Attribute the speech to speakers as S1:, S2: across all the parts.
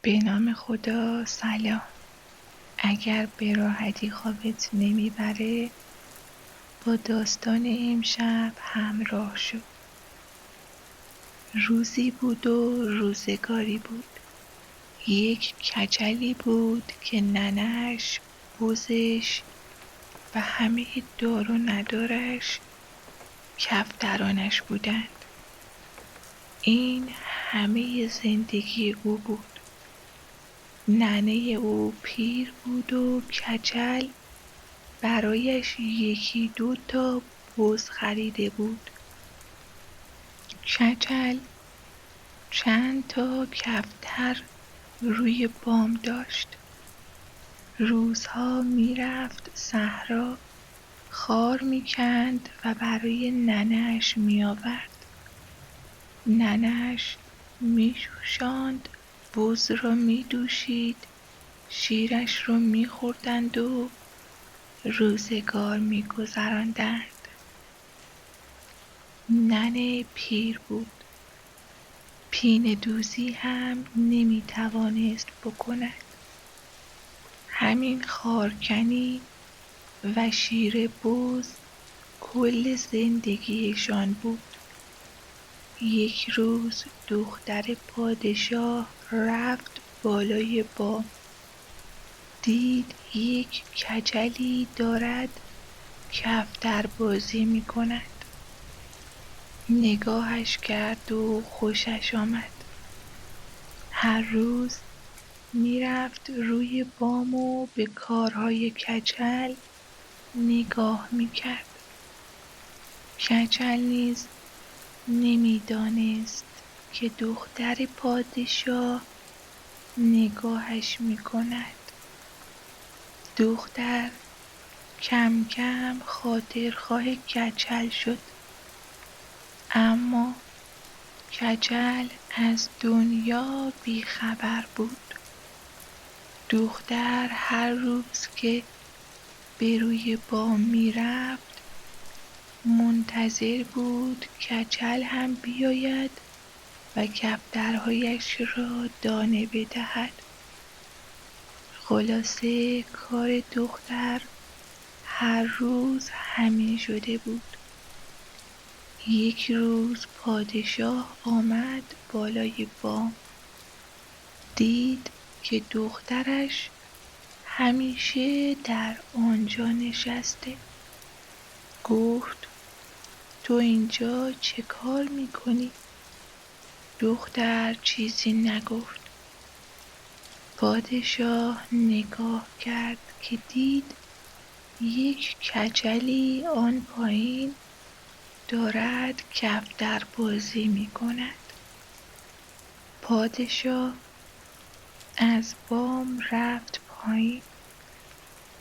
S1: به نام خدا. سلام. اگر به راحتی خوابت نمیبره با داستان امشب همراه شو. روزی بود و روزگاری بود. یک کچلی بود که ننه‌اش، بزش و همه دار و ندارش کفترانش بودند. این همه زندگی او بود. ننه او پیر بود و کچل برایش یکی دو تا بز خریده بود. کچل چند تا کفتر روی بام داشت. روزها میرفت صحرا، خار میکند و برای ننه‌اش میآورد. ننه‌اش میجوشاند، بز را میدوشید، شیرش را میخوردند و روزگار میگذراندند. ننه پیر بود. پینه دوزی هم نمیتوانست بکند. همین خارکنی و شیر بز کل زندگیشان بود. یک روز دختر پادشاه رفت بالای بام. دید یک کچلی دارد کفتر بازی میکند. نگاهش کرد و خوشش آمد. هر روز میرفت روی بام و به کارهای کچل نگاه میکرد. کچل نیز نمیدانست که دختر پادشاه نگاهش میکند. دختر کم کم خاطرخواه کچل شد، اما کچل از دنیا بیخبر بود. دختر هر روز که به روی بام میرفت منتظر بود کچل هم بیاید و کفترهایش را دانه بدهد. خلاصه کار دختر هر روز همین شده بود. یک روز پادشاه آمد بالای بام. دید که دخترش همیشه در آنجا نشسته. گفت تو اینجا چه کار میکنی؟ دختر چیزی نگفت. پادشاه نگاه کرد که دید یک کچلی آن پایین دارد کفتر بازی میکند. پادشاه از بام رفت پایین،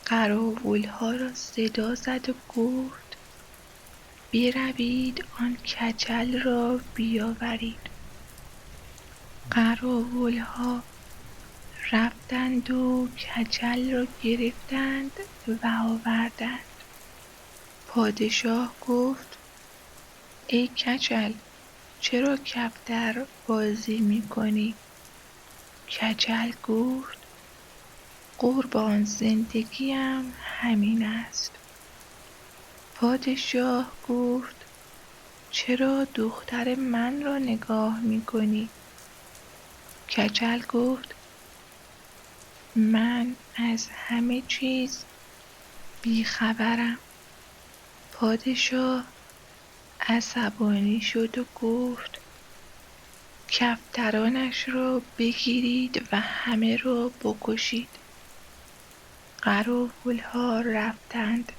S1: قراولها را صدا زد و گفت بروید آن کچل را بیاورید. قراولها رفتند و کچل را گرفتند و آوردند. پادشاه گفت ای کچل، چرا کفتر بازی میکنی؟ کچل گفت قربان، زندگیم همین است. پادشاه گفت چرا دختر من را نگاه میکنی؟ کچل گفت من از همه چیز بیخبرم. پادشاه عصبانی شد و گفت کفترانش را بگیرید و همه را بکشید. قراولها رفتند،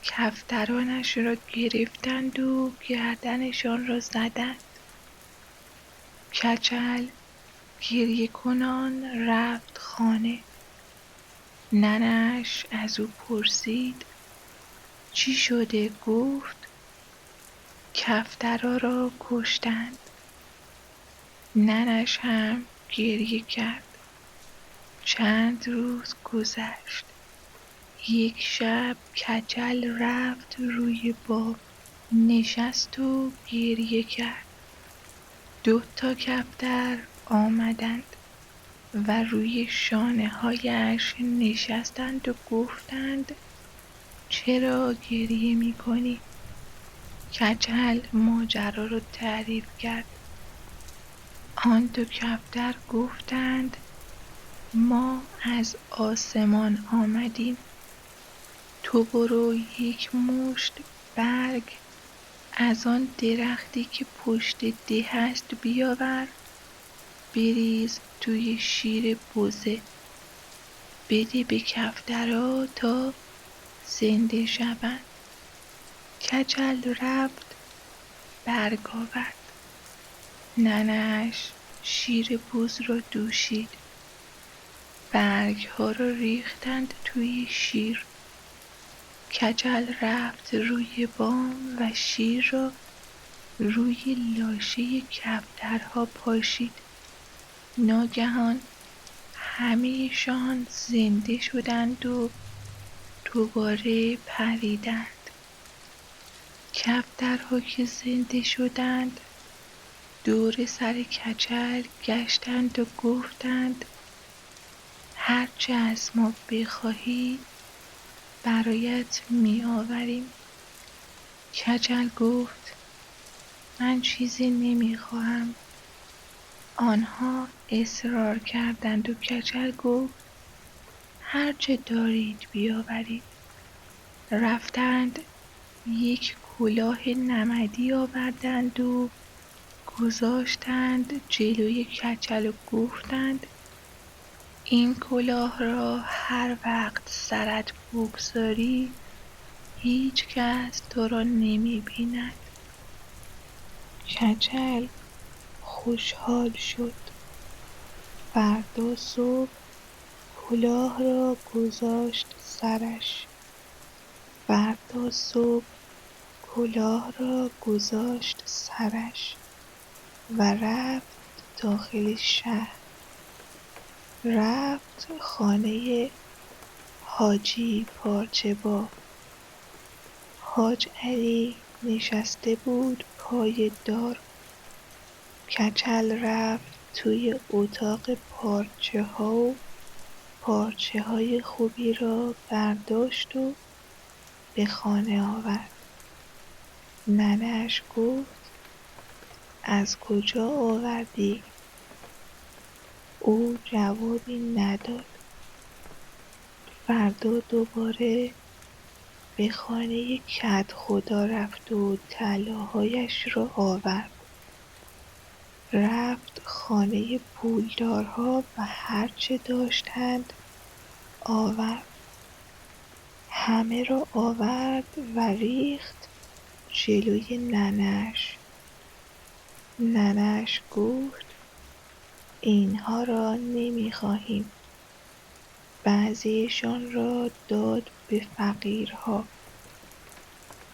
S1: کفترانش را گرفتند و گردنشان را زدند. کچل گریه کنان رفت خانه. ننه‌اش از او پرسید چی شده؟ گفت کفترها را کشتند. ننه‌اش هم گریه کرد. چند روز گذشت. یک شب کچل رفت روی بام، نشست و گریه کرد. 2 تا کفتر آمدند. و روی شانه‌هایش نشستند و گفتند چرا گریه می‌کنی؟ کچل ماجرا را تعریف کرد. آن دو کفتر گفتند ما از آسمان آمدیم. تو برو یک مشت برگ از آن درختی که پشت ده است بیاور، بریز توی شیر بزه، بده به کفترها تا زنده شوند. کچل رفت برگ آورد. ننه‌اش شیر بز را دوشید. برگها را ریختند توی شیر. کچل رفت روی بام و شیر را روی لاشه کفترها پاشید. ناگهان همه‌شان زنده شدند و دوباره پریدند. کفترها که زنده شدند دور سر کچل گشتند و گفتند هرچه از ما بخواهی برایت می‌آوریم. کچل گفت من چیزی نمی‌خواهم. آنها اصرار کردند و کچل گفت هرچه دارید بیاورید. رفتند یک کلاه نمدی آوردند و گذاشتند جلوی کچل و گفتند این کلاه را هر وقت سرت بگذاری هیچ کس تو را نمی بیند. کچل خوشحال شد. فردا صبح کلاه را گذاشت سرش. فردا صبح کلاه را گذاشت سرش و رفت داخل شهر. رفت خانه حاجی پارچه‌بافت. حاج علی نشسته بود پای دار. کچل رفت توی اتاق پارچه‌ها و پارچه‌های خوبی را برداشت و به خانه آورد. ننه‌اش گفت از کجا آوردی؟ او جوابی نداد. فردا دوباره به خانه کدخدا رفت و طلاهایش را آورد. رفت خانه پولدارها و هرچه داشتند آورد. همه را آورد و ریخت جلوی ننه‌اش. ننه‌اش گفت اینها را نمی‌خواهیم. بعضیشان را داد به فقیرها.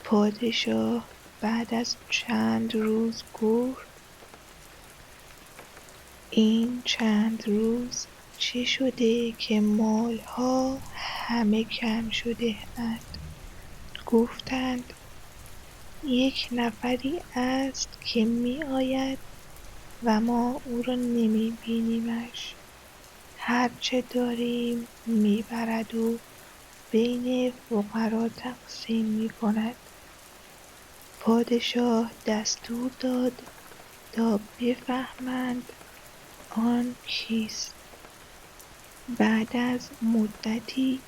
S1: پادشاه بعد از چند روز گفت این چند روز چه شده که مالها همه کم شده اند؟ گفتند یک نفری است که می آید و ما او را نمی بینیمش. هرچه داریم می برد و بین فقرا تقسیم می کند. پادشاه دستور داد تا بفهمند آن کیست. بعد از مدتی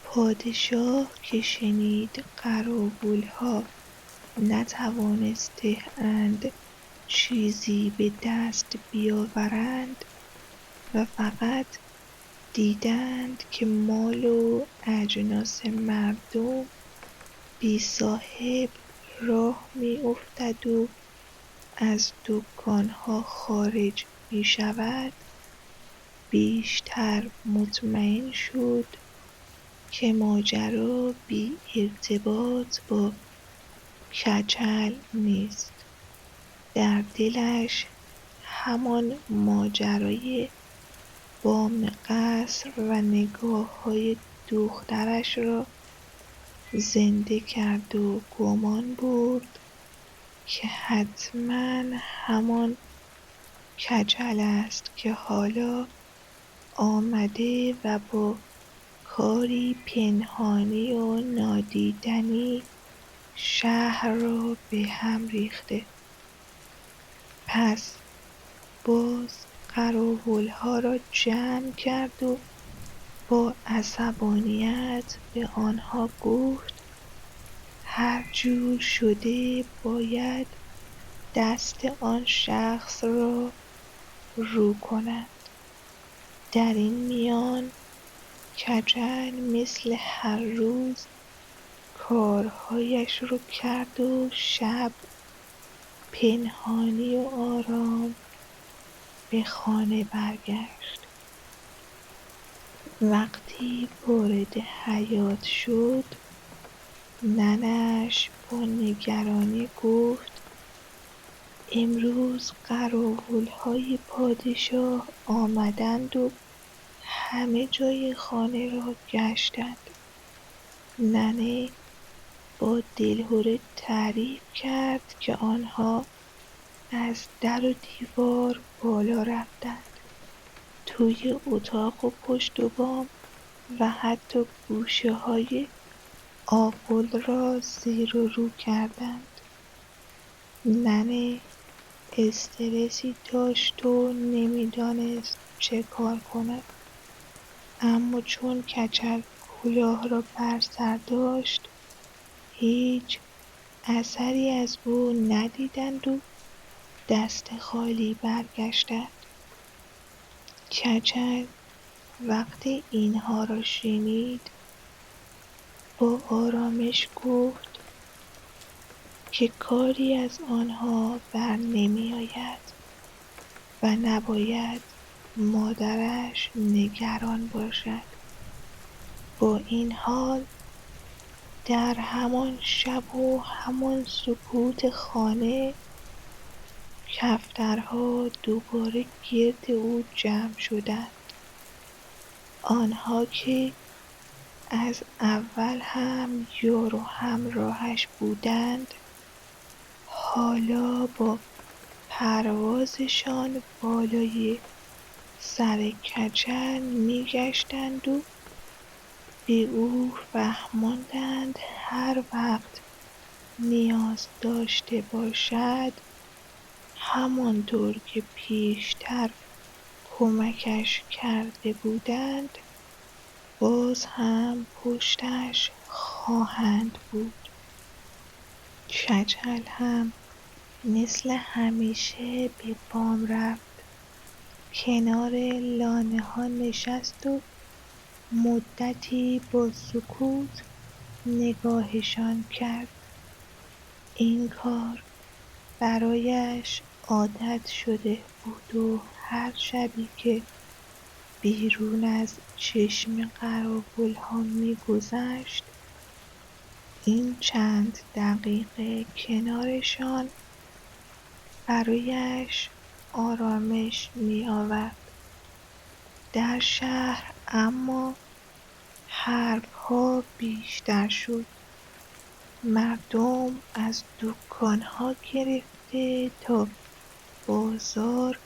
S1: پادشاه که شنید قراقولها نتوانسته اند چیزی به دست بیاورند و فقط دیدند که مال و اجناس مردم بی صاحب راه می افتد و از دکانها خارج می شود، بیشتر مطمئن شد که ماجرا بی ارتباط با کچل نیست. در دلش همان ماجرای بام قصر و نگاه‌های دخترش را زنده کرد و گمان برد که حتما همان کچل است که حالا آمده و با کاری پنهانی و نادیدنی شهر را به هم ریخته. پس باز قراولها را جمع کرد و با عصبانیت به آنها گفت هر جور شده باید دست آن شخص را رو کنند. در این میان کچل مثل هر روز کارهایش را کرد و شب پنهانی و آرام به خانه برگشت. وقتی وارد حیاط شد ننه‌اش با نگرانی گفت امروز قراولهای پادشاه آمدند و همه جای خانه را گشتند. ننه با دلهره تعریف کرد که آنها از در و دیوار بالا رفتند، توی اتاق و پشت و بام و حتی گوشه‌های آغل را زیر و رو کردند. ننه استرسی داشت و نمی‌دانست چه کار کند، اما چون کچل کلاه را بر سر داشت هیچ اثری از او ندیدند و دست خالی برگشتند. کچل وقتی اینها را شنید با آرامش گفت که کاری از آنها برنمیآید و نباید مادرش نگران باشد. با این حال در همان شب و همان سکوت خانه کفترها دوباره گرد او جمع شدند. آنها که از اول هم یار و همراهش بودند حالا با پروازشان بالای سر کچل می‌گشتند و به او فهماندند هر وقت نیاز داشته باشد همانطور که پیشتر کمکش کرده بودند باز هم پشتش خواهند بود. کچل هم مثل همیشه به بام رفت، کنار لانه‌ها نشست و مدتی با سکوت نگاهشان کرد. این کار برایش عادت شده بود و هر شبی که بیرون از چشم قراولها می‌گذشت این چند دقیقه کنارشان برایش آرامش می‌آورد. در شهر اما حرف‌ها بیشتر شد. مردم از دکان‌ها گرفته تا بازار،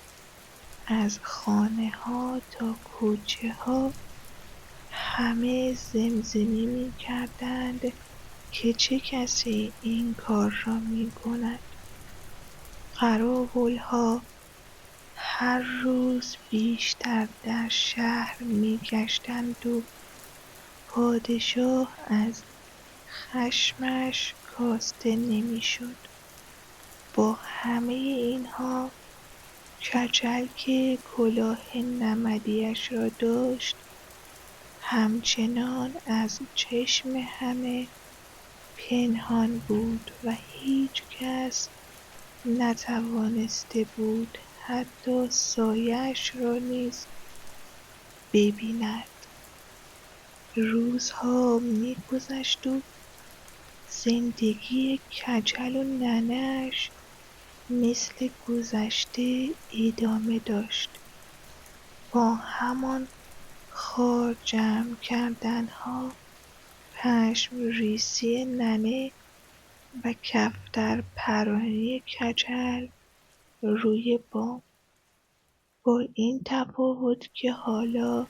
S1: از خانه‌ها تا کوچه‌ها همه زمزمه می‌کردند که چه کسی این کار را می‌کند. قراول‌ها هر روز بیشتر در شهر می‌گشتند و پادشاه از خشمش کاسته نمی‌شد. با همه اینها کچل که کلاه نمدی‌اش را داشت همچنان از چشم همه پنهان بود و هیچکس نتوانسته بود حتی سایه‌اش را نیز ببیند. روزها می‌گذشت و زندگی کچل و ننه‌اش مثل گذشته ادامه داشت، با همان خار جمع کردنها، پشم ریزی ننه و کفتر پرانی کچل روی بام. با این تفاوت که حالا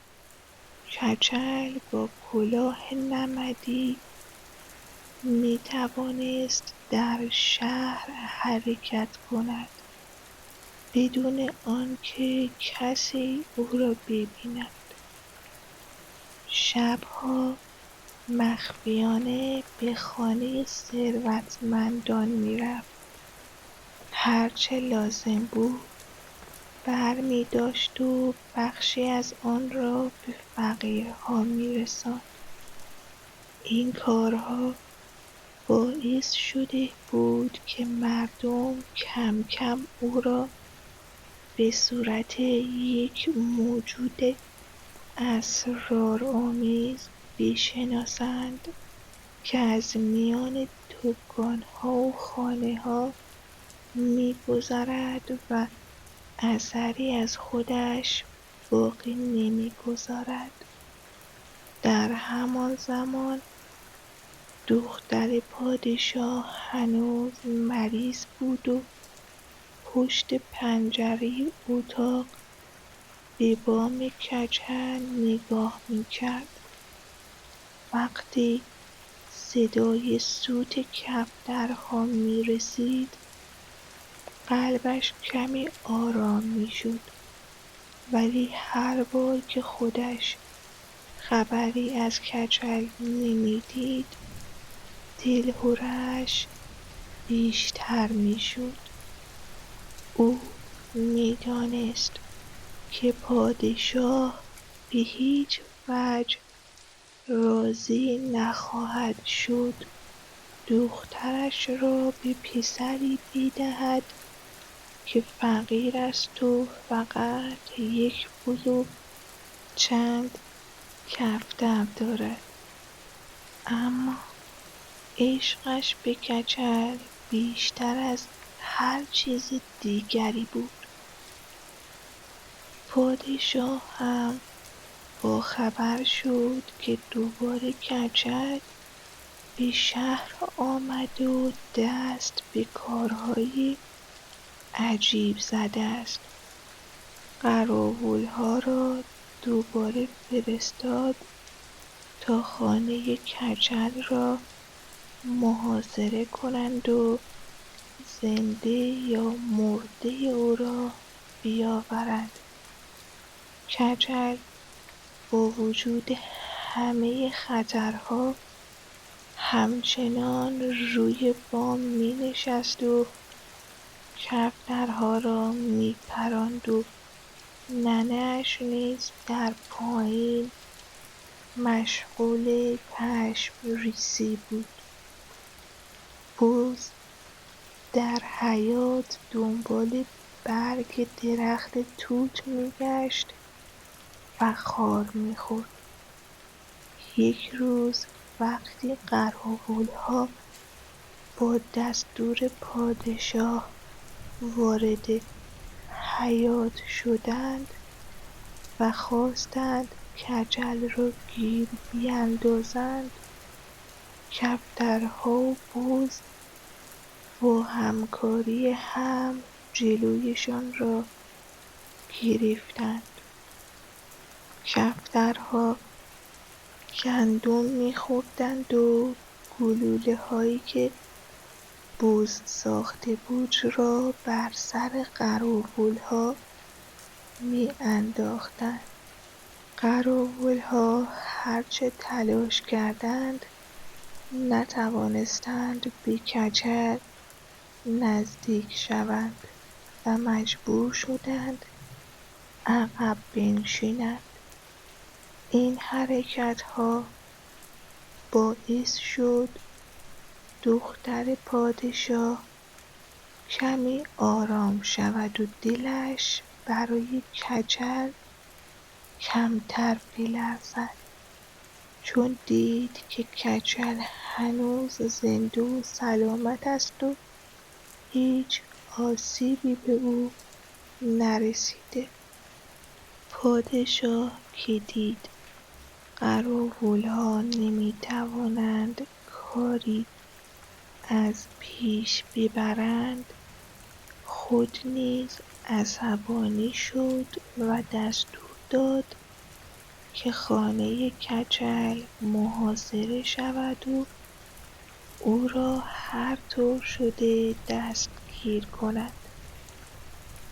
S1: کچل با کلاه نمدی می‌توانست در شهر حرکت کند بدون آنکه کسی او را ببیند. شب‌ها مخفیانه به خانه ثروتمندان می‌رفت، هرچه لازم بود برمی‌داشت و بخشی از آن را به فقیرها می‌رساند. این کارها باعث شده بود که مردم کم‌کم او را به صورت یک موجود اسرارآمیز بشناسند که از میان دکان‌ها و خانه‌ها می‌گذرد و اثری از خودش باقی نمی‌گذارد. در همان زمان دختر پادشاه هنوز مریض بود و پشت پنجره اتاق به بام کچل نگاه می‌کرد. وقتی صدای سوت کفترها می‌رسید، قلبش کمی آرام می‌شد، ولی هر بار که خودش خبری از کچل نمی‌دید، دلهره‌اش بیشتر می‌شد. او می‌دانست که پادشاه به هیچ وجه راضی نخواهد شد دخترش را به پسری بدهد که فقیر است و فقط یک پول و چند کفتر دارد. اما عشقش به کچل بیشتر از هر چیز دیگری بود. پادشاه هم باخبر شد که دوباره کچل به شهر آمده و دست به کارهای عجیب زده است. قراولها را دوباره فرستاد تا خانه کچل را محاصره کنند و زنده یا مرده او را بیاورند. کچل با وجود همه خطرها همچنان روی بام می‌نشست و کفترها را می‌پراند و ننه‌اش نیز در پایین مشغول پشم‌ریزی بود. بز در حیاط دنبال برگ درخت توت می‌گشت و خار می‌خورد. یک روز وقتی قراولها با دستور پادشاه وارد حیاط شدند و خواستند کچل را گیر بیندازند، کفترها و بز با همکاری هم جلویشان را گرفتند. کفترها گندم می‌خوردند و گلوله‌هایی که بز ساخته بود را بر سر قراولها می‌انداختند. قراولها هرچه تلاش کردند نتوانستند به کچل نزدیک شوند و مجبور شدند عقب بنشینند. این حرکتها باعث شد دختر پادشاه کمی آرام شود و دلش برای کچل کمتر بلرزد، چون دید که کچل هنوز زنده و سلامت است و هیچ آسیبی به او نرسیده. پادشاه که دید قراولها نمی‌توانند کاری از پیش ببرند، خود نیز عصبانی شد و دستور داد که خانه کچل محاصره شود و او را هر طور شده دستگیر کند.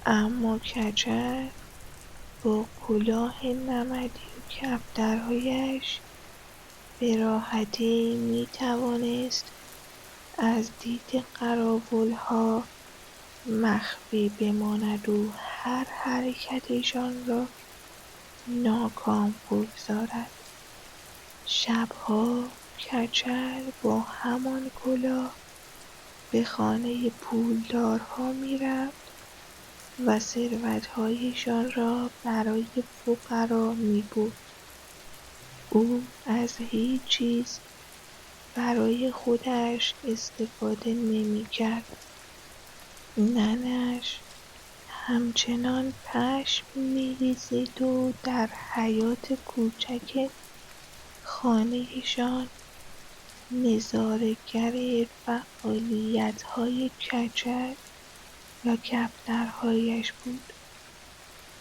S1: اما کچل با کلاه نمدی و کفترهایش به راحتی میتوانست از دید قراولها مخفی بماند و هر حرکتشان را ناکام بگذارد. شبها کچل با همان کلاه به خانه پولدارها میرفت و ثروتهایشان را برای فقرا میبرد. او از هیچ چیز برای خودش استفاده نمیکرد. ننه‌اش همچنان پشم میریزید و در حیاط کوچک خانه‌شان نظارهگر فعالیتهای کچل و کفترهایش بود.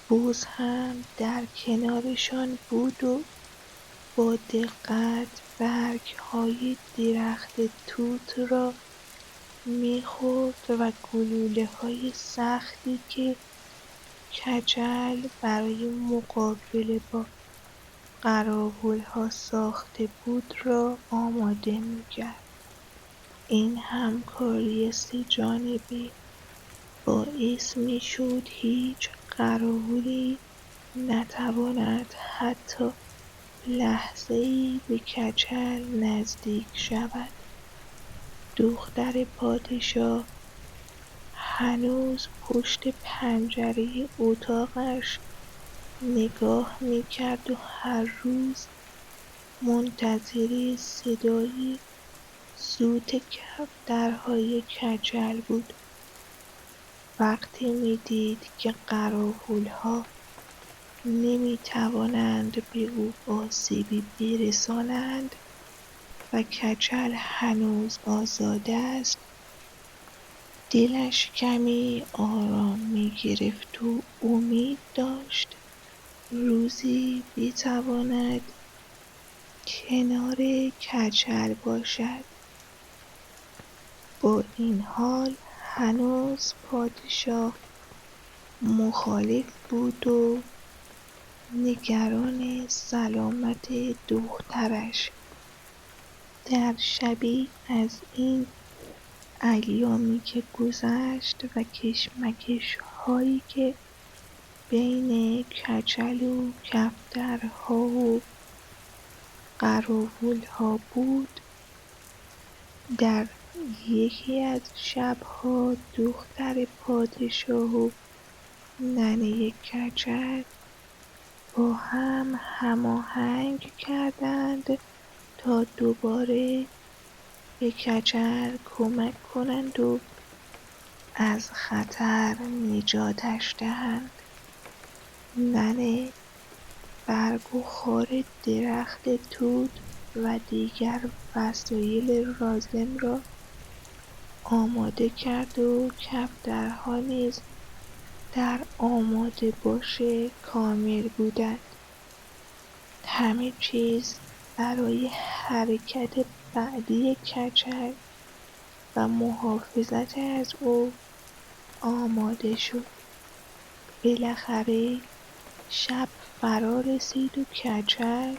S1: بز هم در کنارشان بود و با دقت برگهای درخت توت را میخورد و گلولههای سختی که کچل برای مقابله با قراولها ساخته بود را آماده میکرد. این همکاری سه‌جانبه باعث میشد هیچ قراولی نتواند حتی لحظهای به کچل نزدیک شود. دختر پادشاه هنوز پشت پنجره اتاقش نگاه میکرد و هر روز منتظر صدای سوت کفترهای کچل بود. وقتی میدید که قراولها نمیتوانند به او آسیبی برسانند و کچل هنوز آزاد است، دلش کمی آرام میگرفت و امید داشت روزی بتواند کنار کچل باشد. با این حال هنوز پادشاه مخالف بود و نگران سلامت دخترش. در شبی از این ایامی که گذشت و کشمکش‌هایی که بین کچل و کفترها و قراولها بود، در یکی از شبها دختر پادشاه و ننه کچل با هم هماهنگ کردند تا دوباره به کچل کمک کنند و از خطر نجاتش دهند. ننه برگ و خار درخت توت و دیگر وسایل لازم را آماده کرد و کفترها نیز در آماده باش کامل بودند. همه چیز برای حرکت بعدی کچل و محافظت از او آماده شد. بالاخره شب فرارسید و کچل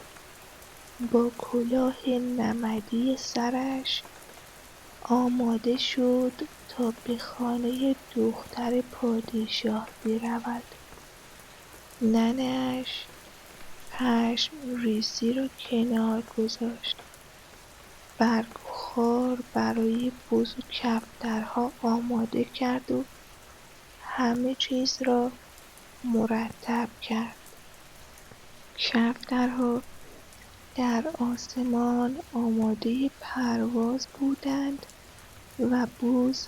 S1: با کلاه نمدی سرش آماده شد تا به خانه دختر پادشاه برود. ننه‌اش پشمریزی را کنار گذاشت، برگ و خار برای بز و کفترها آماده کرد و همه چیز را مرتب کرد. کفترها در آسمان آماده پرواز بودند و بز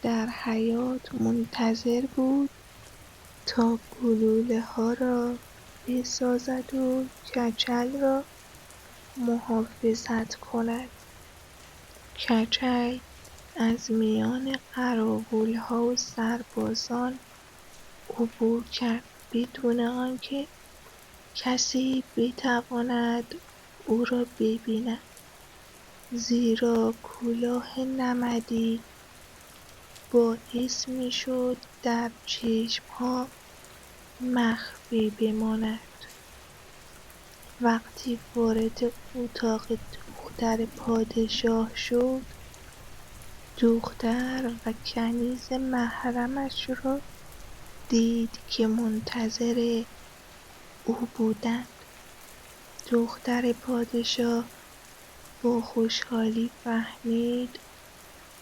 S1: در حیاط منتظر بود تا گلوله‌ها را بسازد و کچل را محافظت کند. کچل از میان قراولها و سربازان عبور کرد بدون آنکه کسی بتواند او را ببیند، زیرا کلاه نمدی باعث می‌شد در چشم‌ها مخفی بماند. وقتی وارد اتاق دختر پادشاه شد، دختر و کنیز محرمش را دید که منتظر او بودند. دختر پادشاه با خوشحالی فهمید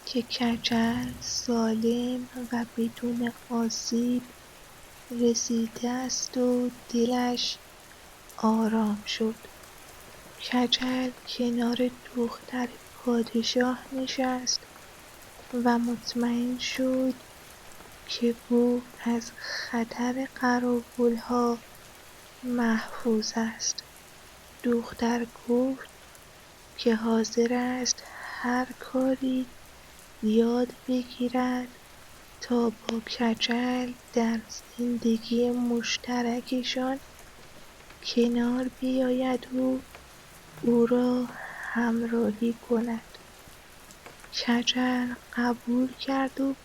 S1: که کچل سالم و بدون آسیب رسیده است و دلش آرام شد. کچل کنار دختر پادشاه نشست و مطمئن شد که او از خطر قراول‌ها محفوظ است. دختر گفت که حاضر است هر کاری یاد بگیرد تا با کچل در زندگی مشترکشان کنار بیاید و او را همراهی کند. کچل قبول کرد و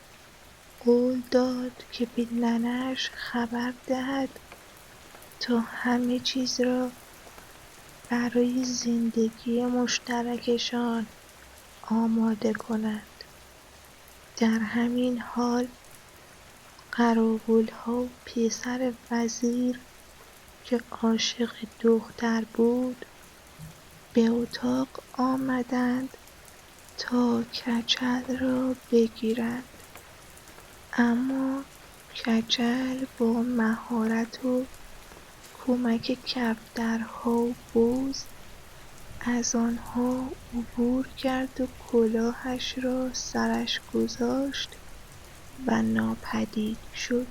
S1: قول داد که به ننه‌اش خبر دهد تا همه چیز را برای زندگی مشترکشان آماده کند. در همین حال قراول‌ها و پسر وزیر که عاشق دختر بود به اتاق آمدند تا کچل را بگیرند، اما کچل با مهارت و کمک کفترها و بز از آنها عبور کرد و کلاهش را سرش گذاشت و ناپدید شد.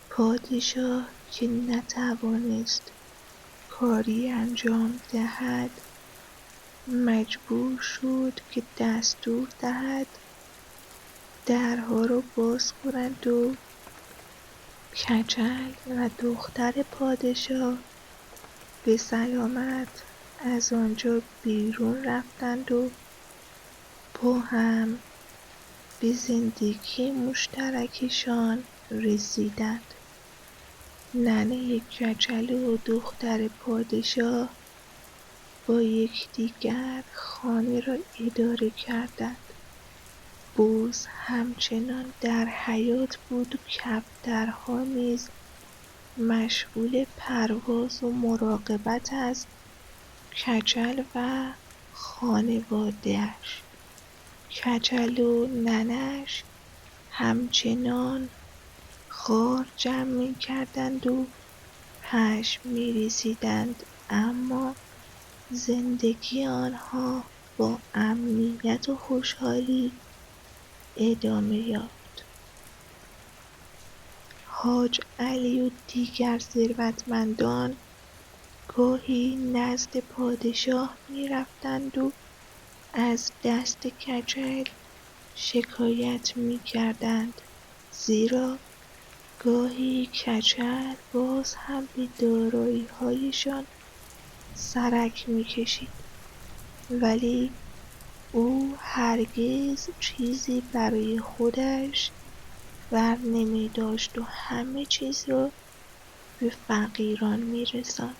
S1: پادشاه که نتوانست کاری انجام دهد، مجبور شد که دستور دهد درها را باز کنند و کچل و دختر پادشاه به سلامت از آنجا بیرون رفتند و با هم به زندگی مشترکشان رسیدند. ننه کچل و دختر پادشاه با یکدیگر خانه را اداره کردند. بز همچنان در حیاط بود و کفترها نیز مشغول پرواز و مراقبت از کچل و خانواده‌اش. کچل و ننه‌اش همچنان خار جمع می‌کردند و پشم می‌ریزیدند، اما زندگی آنها با امنیت و خوشحالی ادامه یافت. حاج علی و دیگر ثروتمندان گاهی نزد پادشاه می‌رفتند و از دست کچل شکایت می‌کردند، زیرا گاهی کچل باز هم به دارایی‌هایشان سرک می‌کشید، ولی او هرگز چیزی برای خودش برنمی‌داشت و همه چیز را به فقیران می‌رساند.